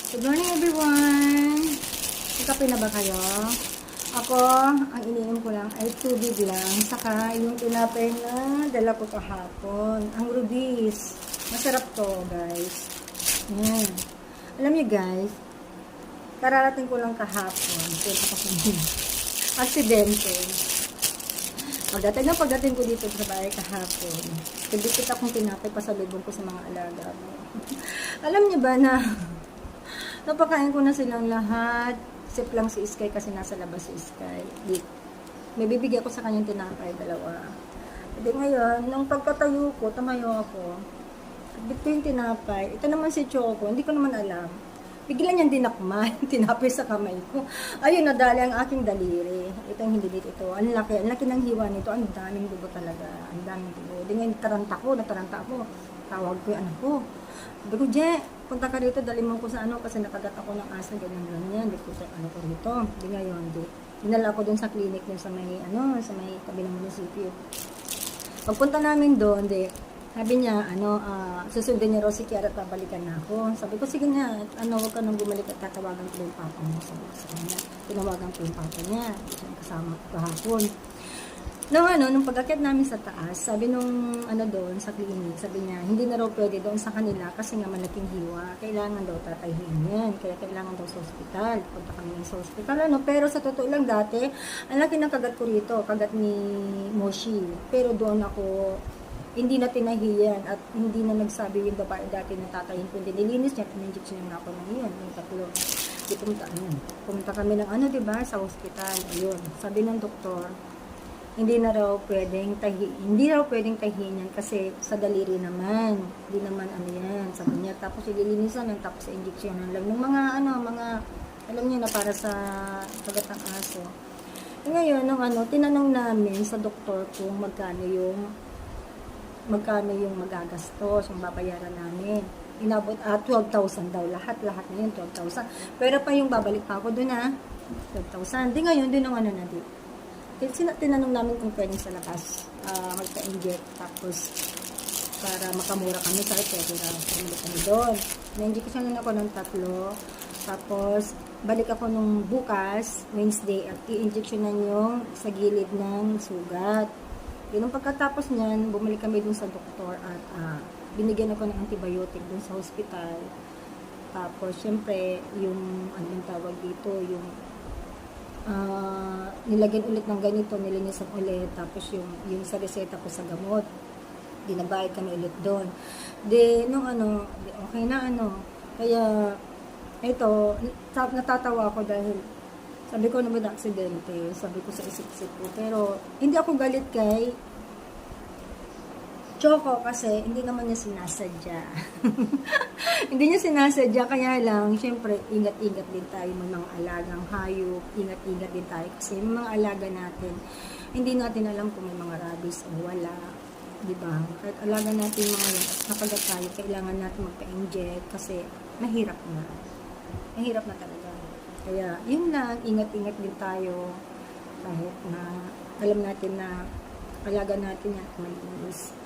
Good morning everyone! Kape na ba kayo? Ako, ang iniinom ko lang ay tubig lang. Saka yung tinapay na dala ko kahapon. Ang Rubis. Masarap to guys. Yan. Alam niyo guys, kararating ko lang kahapon. Kaya ako aksidente. Pagdating ko dito sa bahay kahapon, kibikit akong tinapay pasalubong ko sa mga alaga mo. Alam niyo ba na napakain ko na silang lahat. Sip lang si Sky kasi nasa labas si Sky. May bibigyan ko sa kanyang tinapay, dalawa. Hindi ngayon, nung pagkatayo ko, tumayo ako. Bit ko yung tinapay. Ito naman si Choco, hindi ko naman alam. Bigla niyang dinakman, tinapay sa kamay ko. Ayun, nadali ang aking daliri. Ito yung hindi dito. Ang laki ng hiwa nito. Ang daming dugo talaga. Ang daming dugo. Di ngayon, nataranta ako. Tawag ko yung anak ko. Sabi ko, Je, punta ka rito, dali mo ko sa kasi nakagat ako ng asa, ganyan. Di ko sa ko rito. Di ngayon, dinala ko dun sa clinic dun sa may, sa may kabilang munisipyo. Pagpunta namin doon, sabi niya, susundin niya raw si Kiara at babalikan na ako. Sabi ko, sige nga, huwag ka nang bumalik at tatawagan ko yung papa mo sa kanya. Tinawagan ko yung papa niya. Kasama ko kahapon. Nung pag-akyat namin sa taas, sabi nung doon sa clinic, sabi niya, hindi na raw pwede doon sa kanila kasi nga malaking hiwa. Kailangan daw tatahiin yan. Kaya kailangan daw sa ospital. Punta kami sa ospital, Pero sa totoo lang dati, ang laki ng kagat ko rito, kagat ni Moshi. Pero doon ako, hindi na tinahiyan at hindi na nagsabi yung babae dati na tatahin ko. Hindi nilinis niya, pininjection niya ako ng yun, yung tatlo. Pumunta kami ng diba, sa ospital. Ayun, sabi ng doktor, hindi raw pwedeng tahiin yan kasi sa daliri naman. Hindi naman yan, sabi niya. Tapos ililinisan lang, tapos sa injection lang ng mga alam niyo na para sa kagat ng aso. E ngayon, tinanong namin sa doktor kung magkano yung magagastos, yung babayaran namin. Inabot 12,000 daw. Lahat na yun, 12,000. Pero pa yung babalik pa ako doon 12,000. Di ngayon, din ang tinanong namin kung pwedeng sa labas magpa-inject. Tapos, para makamura kami sa pwede na pumili kami doon. Na-injection lang ako ng 3. Tapos, balik ako nung bukas, Wednesday, at i-injectionan yung sa gilid ng sugat. Yung pagkatapos niyan, bumalik kami dun sa doktor at binigyan ako ng antibiotic dun sa hospital. Tapos, syempre, yung tawag dito, yung nilagyan ulit ng ganito, nilinisan ulit. Tapos, yung sa reseta ko sa gamot, dinabayad kami ulit doon. Okay na Kaya, ito, natatawa ako dahil sabi ko naman aksidente, sabi ko sa isip-isip ko. Pero, hindi ako galit kay Choco kasi hindi naman niya sinasadya. Hindi niya sinasadya, kaya lang, syempre, ingat-ingat din tayo may mga alagang hayop, ingat-ingat din tayo kasi yung mga alaga natin, hindi natin alam kung may mga rabies o wala. Diba? Kahit alaga natin mga yan, at nakagat tayo, kailangan natin magpa-inject kasi mahirap na. Mahirap na talaga. Kaya, yun lang, ingat-ingat din tayo kahit na alam natin na alaga natin yan, malinis.